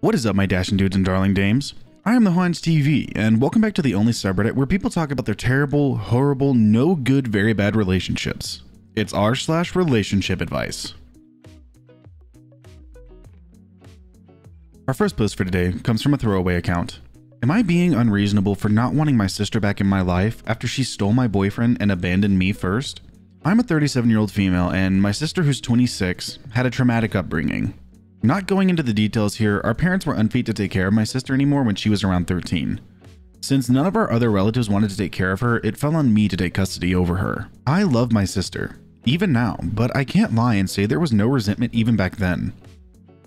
What is up, my dashing dudes and darling dames? I am the Hans TV, and welcome back to the only subreddit where people talk about their terrible, horrible, no good, very bad relationships. It's r/relationship advice. Our first post for today comes from a throwaway account. Am I being unreasonable for not wanting my sister back in my life after she stole my boyfriend and abandoned me first? I'm a 37-year-old female, and my sister, who's 26, had a traumatic upbringing. Not going into the details here, our parents were unfit to take care of my sister anymore when she was around 13. Since none of our other relatives wanted to take care of her, it fell on me to take custody over her. I love my sister, even now, but I can't lie and say there was no resentment even back then.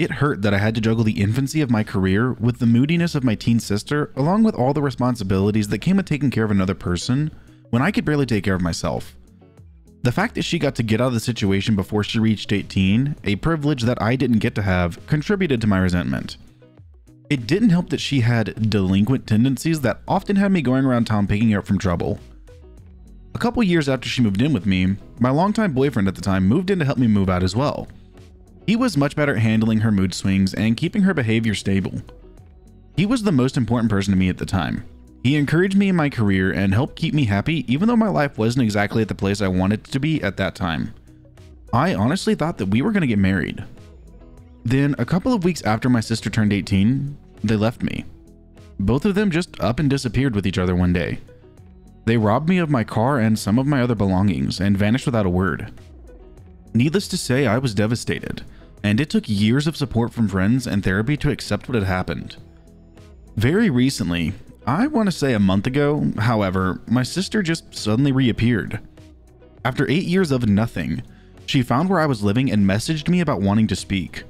It hurt that I had to juggle the infancy of my career with the moodiness of my teen sister, along with all the responsibilities that came with taking care of another person when I could barely take care of myself. The fact that she got to get out of the situation before she reached 18, a privilege that I didn't get to have, contributed to my resentment. It didn't help that she had delinquent tendencies that often had me going around town picking her up from trouble. A couple years after she moved in with me, my longtime boyfriend at the time moved in to help me move out as well. He was much better at handling her mood swings and keeping her behavior stable. He was the most important person to me at the time. He encouraged me in my career and helped keep me happy even though my life wasn't exactly at the place I wanted it to be at that time. I honestly thought that we were going to get married. Then, a couple of weeks after my sister turned 18, they left me. Both of them just up and disappeared with each other one day. They robbed me of my car and some of my other belongings and vanished without a word. Needless to say, I was devastated, and it took years of support from friends and therapy to accept what had happened. Very recently, I want to say a month ago, however, my sister just suddenly reappeared. After 8 years of nothing, she found where I was living and messaged me about wanting to speak.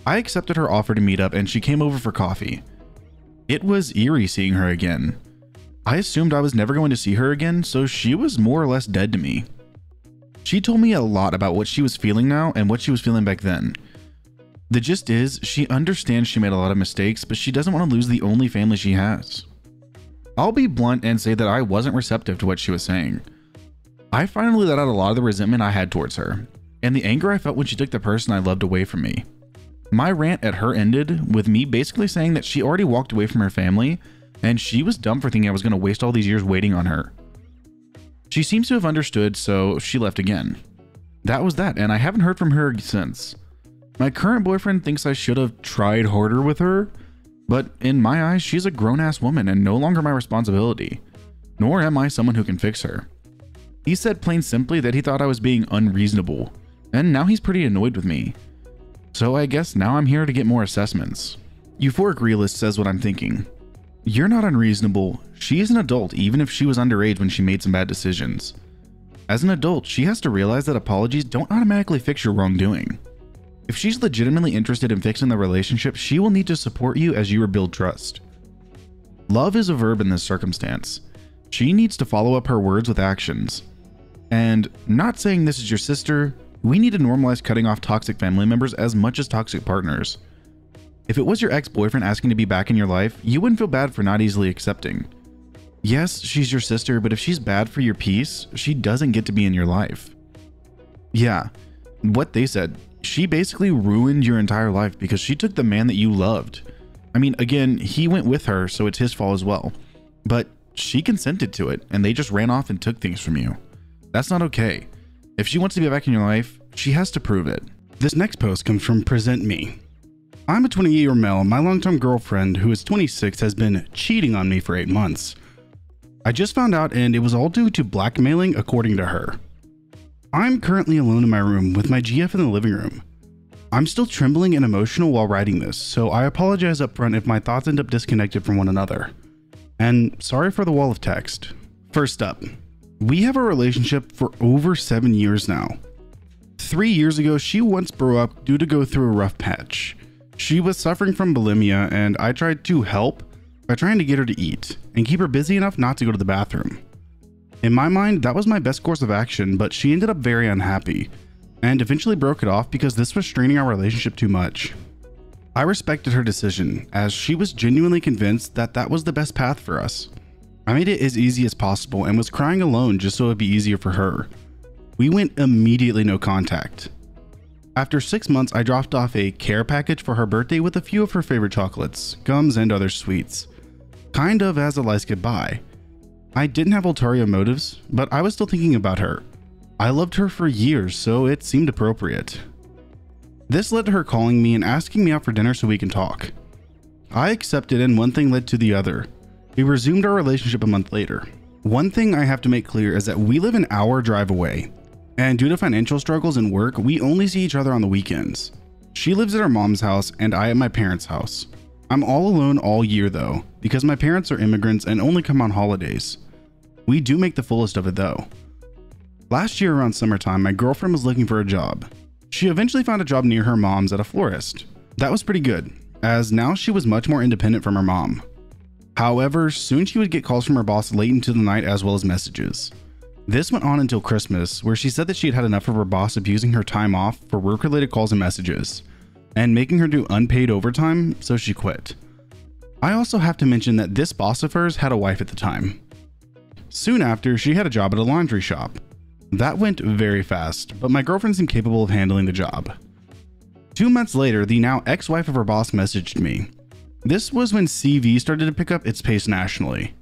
I accepted her offer to meet up and she came over for coffee. It was eerie seeing her again. I assumed I was never going to see her again, so she was more or less dead to me. She told me a lot about what she was feeling now and what she was feeling back then. The gist is, she understands she made a lot of mistakes, but she doesn't want to lose the only family she has. I'll be blunt and say that I wasn't receptive to what she was saying. I finally let out a lot of the resentment I had towards her, and the anger I felt when she took the person I loved away from me. My rant at her ended with me basically saying that she already walked away from her family, and she was dumb for thinking I was going to waste all these years waiting on her. She seems to have understood, so she left again. That was that, and I haven't heard from her since. My current boyfriend thinks I should have tried harder with her, but in my eyes, she's a grown-ass woman and no longer my responsibility, nor am I someone who can fix her. He said plain simply that he thought I was being unreasonable, and now he's pretty annoyed with me. So I guess now I'm here to get more assessments. Euphoric Realist says what I'm thinking. You're not unreasonable. She is an adult even if she was underage when she made some bad decisions. As an adult, she has to realize that apologies don't automatically fix your wrongdoing. If she's legitimately interested in fixing the relationship, she will need to support you as you rebuild trust. Love is a verb in this circumstance. She needs to follow up her words with actions. And not saying this is your sister, we need to normalize cutting off toxic family members as much as toxic partners. If it was your ex-boyfriend asking to be back in your life, you wouldn't feel bad for not easily accepting. Yes, she's your sister, but if she's bad for your peace, she doesn't get to be in your life. Yeah, what they said. She basically ruined your entire life because she took the man that you loved. I mean, again, he went with her, so it's his fault as well. But she consented to it, and they just ran off and took things from you. That's not okay. If she wants to be back in your life, she has to prove it. This next post comes from Present Me. I'm a 28-year male. My longtime girlfriend, who is 26, has been cheating on me for 8 months. I just found out, and it was all due to blackmailing, according to her. I'm currently alone in my room with my GF in the living room. I'm still trembling and emotional while writing this, so I apologize up front if my thoughts end up disconnected from one another. And sorry for the wall of text. First up, we have a relationship for over 7 years now. 3 years ago, she once broke up due to go through a rough patch. She was suffering from bulimia, and I tried to help by trying to get her to eat and keep her busy enough not to go to the bathroom. In my mind, that was my best course of action, but she ended up very unhappy and eventually broke it off because this was straining our relationship too much. I respected her decision as she was genuinely convinced that that was the best path for us. I made it as easy as possible and was crying alone just so it'd be easier for her. We went immediately no contact. After 6 months, I dropped off a care package for her birthday with a few of her favorite chocolates, gums, and other sweets, kind of as a last goodbye. I didn't have ulterior motives, but I was still thinking about her. I loved her for years, so it seemed appropriate. This led to her calling me and asking me out for dinner so we can talk. I accepted, and one thing led to the other. We resumed our relationship a month later. One thing I have to make clear is that we live an hour drive away, and due to financial struggles and work, we only see each other on the weekends. She lives at her mom's house and I at my parents' house. I'm all alone all year though, because my parents are immigrants and only come on holidays. We do make the fullest of it though. Last year around summertime, my girlfriend was looking for a job. She eventually found a job near her mom's at a florist. That was pretty good, as now she was much more independent from her mom. However, soon she would get calls from her boss late into the night as well as messages. This went on until Christmas, where she said that she had had enough of her boss abusing her time off for work-related calls and messages, and making her do unpaid overtime, so she quit. I also have to mention that this boss of hers had a wife at the time. Soon after, she had a job at a laundry shop. That went very fast, but my girlfriend seemed capable of handling the job. 2 months later, the now ex-wife of her boss messaged me. This was when CV started to pick up its pace nationally.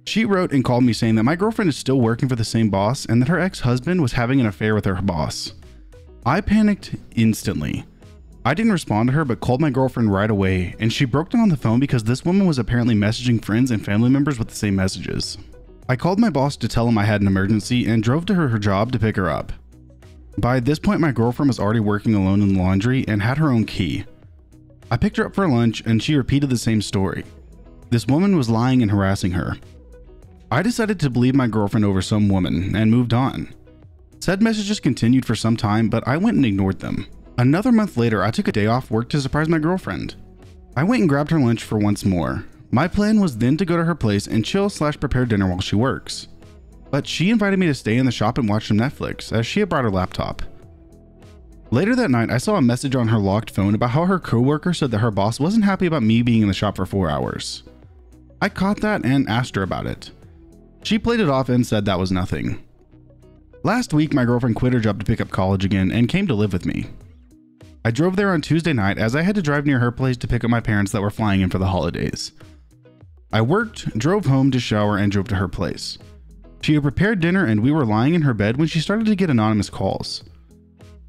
She wrote and called me saying that my girlfriend is still working for the same boss and that her ex-husband was having an affair with her boss. I panicked instantly. I didn't respond to her but called my girlfriend right away, and she broke down on the phone because this woman was apparently messaging friends and family members with the same messages. I called my boss to tell him I had an emergency and drove to her job to pick her up. By this point, my girlfriend was already working alone in the laundry and had her own key. I picked her up for lunch and she repeated the same story. This woman was lying and harassing her. I decided to believe my girlfriend over some woman and moved on. Said messages continued for some time, but I went and ignored them. Another month later, I took a day off work to surprise my girlfriend. I went and grabbed her lunch for once more. My plan was then to go to her place and chill/prepare dinner while she works. But she invited me to stay in the shop and watch some Netflix, as she had brought her laptop. Later that night, I saw a message on her locked phone about how her coworker said that her boss wasn't happy about me being in the shop for 4 hours. I caught that and asked her about it. She played it off and said that was nothing. Last week, my girlfriend quit her job to pick up college again and came to live with me. I drove there on Tuesday night as I had to drive near her place to pick up my parents that were flying in for the holidays. I worked, drove home to shower, and drove to her place. She had prepared dinner and we were lying in her bed when she started to get anonymous calls.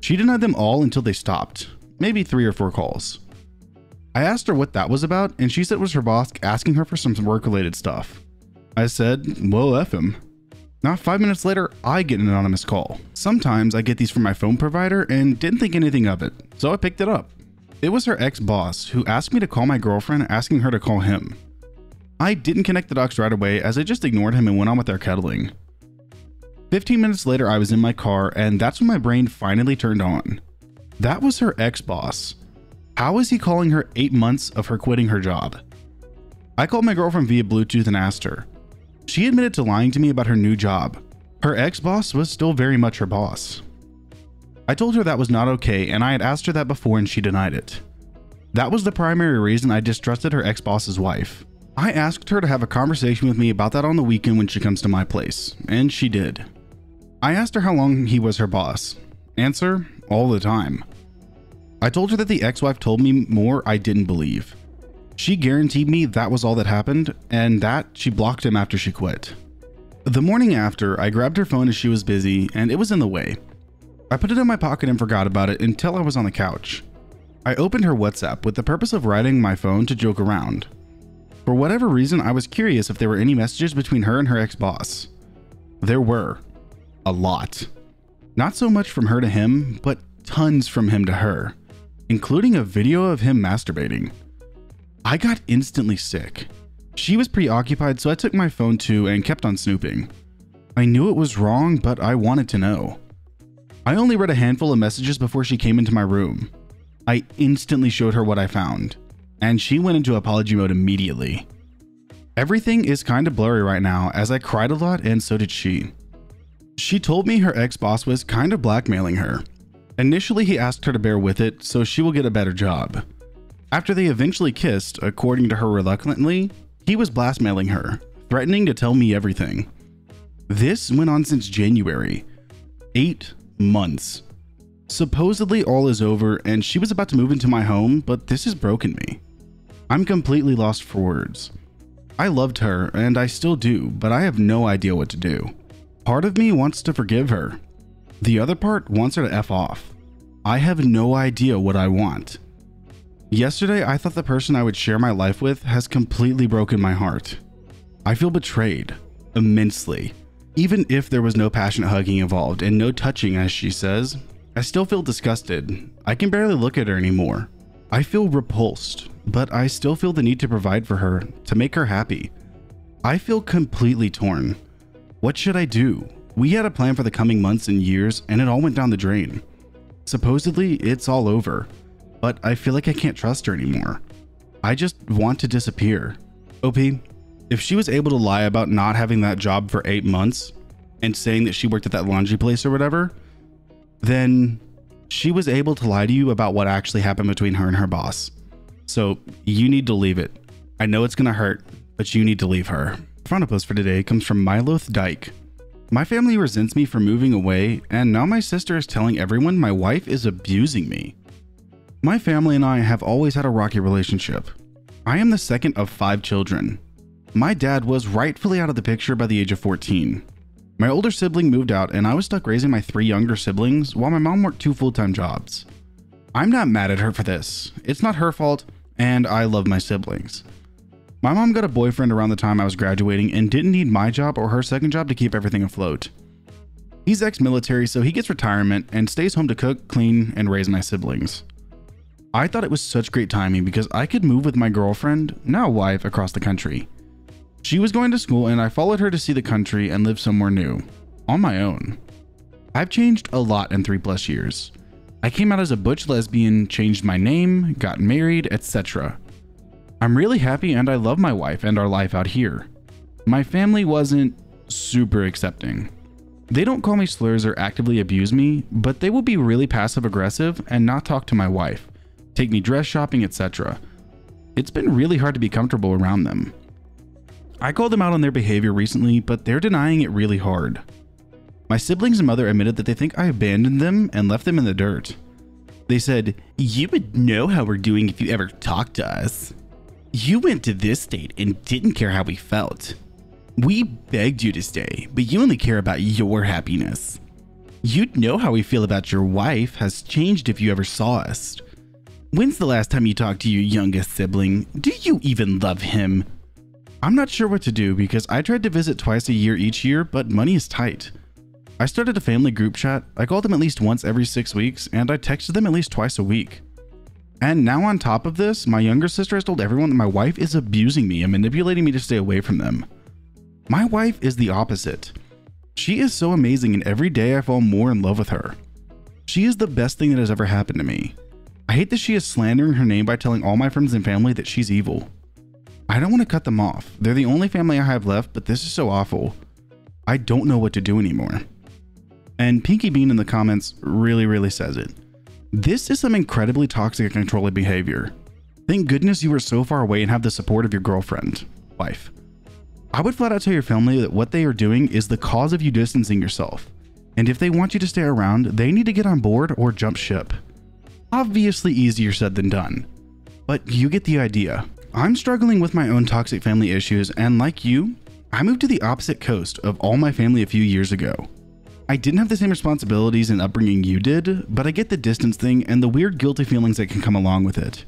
She denied them all until they stopped, maybe 3 or 4 calls. I asked her what that was about and she said it was her boss asking her for some work-related stuff. I said, well, F him. Not 5 minutes later, I get an anonymous call. Sometimes I get these from my phone provider and didn't think anything of it, so I picked it up. It was her ex-boss who asked me to call my girlfriend, asking her to call him. I didn't connect the dots right away as I just ignored him and went on with our cuddling. 15 minutes later, I was in my car and that's when my brain finally turned on. That was her ex-boss. How is he calling her 8 months of her quitting her job? I called my girlfriend via Bluetooth and asked her. She admitted to lying to me about her new job. Her ex-boss was still very much her boss. I told her that was not okay and I had asked her that before and she denied it. That was the primary reason I distrusted her ex-boss's wife. I asked her to have a conversation with me about that on the weekend when she comes to my place, and she did. I asked her how long he was her boss. Answer, all the time. I told her that the ex-wife told me more I didn't believe. She guaranteed me that was all that happened, and that she blocked him after she quit. The morning after, I grabbed her phone as she was busy, and it was in the way. I put it in my pocket and forgot about it until I was on the couch. I opened her WhatsApp with the purpose of writing my phone to joke around. For whatever reason, I was curious if there were any messages between her and her ex-boss. There were. A lot. Not so much from her to him, but tons from him to her, including a video of him masturbating. I got instantly sick. She was preoccupied, so I took my phone too and kept on snooping. I knew it was wrong, but I wanted to know. I only read a handful of messages before she came into my room. I instantly showed her what I found, and she went into apology mode immediately. Everything is kind of blurry right now as I cried a lot and so did she. She told me her ex-boss was kind of blackmailing her. Initially, he asked her to bear with it so she will get a better job. After they eventually kissed, according to her reluctantly, he was blackmailing her, threatening to tell me everything. This went on since January. 8 months. Supposedly all is over and she was about to move into my home, but this has broken me. I'm completely lost for words. I loved her and I still do, but I have no idea what to do. Part of me wants to forgive her. The other part wants her to F off. I have no idea what I want. Yesterday, I thought the person I would share my life with has completely broken my heart. I feel betrayed, immensely. Even if there was no passionate hugging involved and no touching, as she says, I still feel disgusted. I can barely look at her anymore. I feel repulsed, but I still feel the need to provide for her, to make her happy. I feel completely torn. What should I do? We had a plan for the coming months and years, and it all went down the drain. Supposedly, it's all over, but I feel like I can't trust her anymore. I just want to disappear. OP, if she was able to lie about not having that job for 8 months and saying that she worked at that laundry place or whatever, then she was able to lie to you about what actually happened between her and her boss. So you need to leave it. I know it's gonna hurt, but you need to leave her. Front post for today comes from Miloth Dyke. My family resents me for moving away, and now my sister is telling everyone my wife is abusing me. My family and I have always had a rocky relationship. I am the second of 5 children. My dad was rightfully out of the picture by the age of 14. My older sibling moved out and I was stuck raising my 3 younger siblings while my mom worked 2 full-time jobs. I'm not mad at her for this. It's not her fault, and I love my siblings. My mom got a boyfriend around the time I was graduating and didn't need my job or her second job to keep everything afloat. He's ex-military, so he gets retirement and stays home to cook, clean, and raise my siblings. I thought it was such great timing because I could move with my girlfriend, now wife, across the country. She was going to school and I followed her to see the country and live somewhere new, on my own. I've changed a lot in 3+ years. I came out as a butch lesbian, changed my name, got married, etc. I'm really happy and I love my wife and our life out here. My family wasn't super accepting. They don't call me slurs or actively abuse me, but they will be really passive aggressive and not talk to my wife, take me dress shopping, etc. It's been really hard to be comfortable around them. I called them out on their behavior recently, but they're denying it really hard. My siblings and mother admitted that they think I abandoned them and left them in the dirt. They said, "You would know how we're doing if you ever talked to us. You went to this state and didn't care how we felt. We begged you to stay, but you only care about your happiness. You'd know how we feel about your wife has changed if you ever saw us. When's the last time you talked to your youngest sibling? Do you even love him?" I'm not sure what to do because I tried to visit twice a year each year, but money is tight. I started a family group chat, I called them at least once every 6 weeks, and I texted them at least twice a week. And now on top of this, my younger sister has told everyone that my wife is abusing me and manipulating me to stay away from them. My wife is the opposite. She is so amazing and every day I fall more in love with her. She is the best thing that has ever happened to me. I hate that she is slandering her name by telling all my friends and family that she's evil. I don't want to cut them off. They're the only family I have left, but this is so awful. I don't know what to do anymore. And Pinky Bean in the comments really says it. This is some incredibly toxic and controlling behavior. Thank goodness you were so far away and have the support of your girlfriend, wife. I would flat out tell your family that what they are doing is the cause of you distancing yourself. And if they want you to stay around, they need to get on board or jump ship. Obviously easier said than done, but you get the idea. I'm struggling with my own toxic family issues, and like you, I moved to the opposite coast of all my family a few years ago. I didn't have the same responsibilities and upbringing you did, but I get the distance thing and the weird guilty feelings that can come along with it.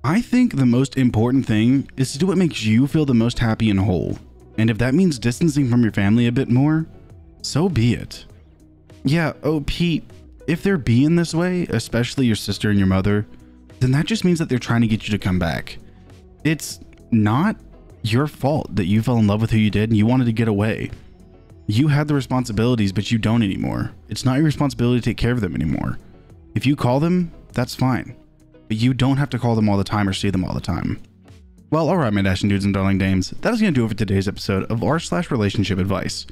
I think the most important thing is to do what makes you feel the most happy and whole, and if that means distancing from your family a bit more, so be it. Yeah, oh Pete, if they're being this way, especially your sister and your mother, then that just means that they're trying to get you to come back. It's not your fault that you fell in love with who you did and you wanted to get away. You had the responsibilities, but you don't anymore. It's not your responsibility to take care of them anymore. If you call them, that's fine, but you don't have to call them all the time or see them all the time. Well, alright my dashing dudes and darling dames, that is going to do it for today's episode of r/relationship advice.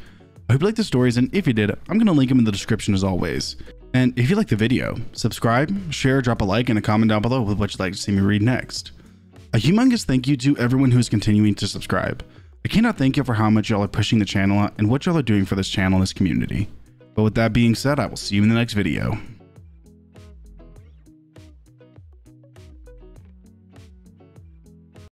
I hope you liked the stories, and if you did, I'm going to link them in the description as always. And if you liked the video, subscribe, share, drop a like, and a comment down below with what you'd like to see me read next. A humongous thank you to everyone who's continuing to subscribe. I cannot thank you for how much y'all are pushing the channel and what y'all are doing for this channel and this community. But with that being said, I will see you in the next video.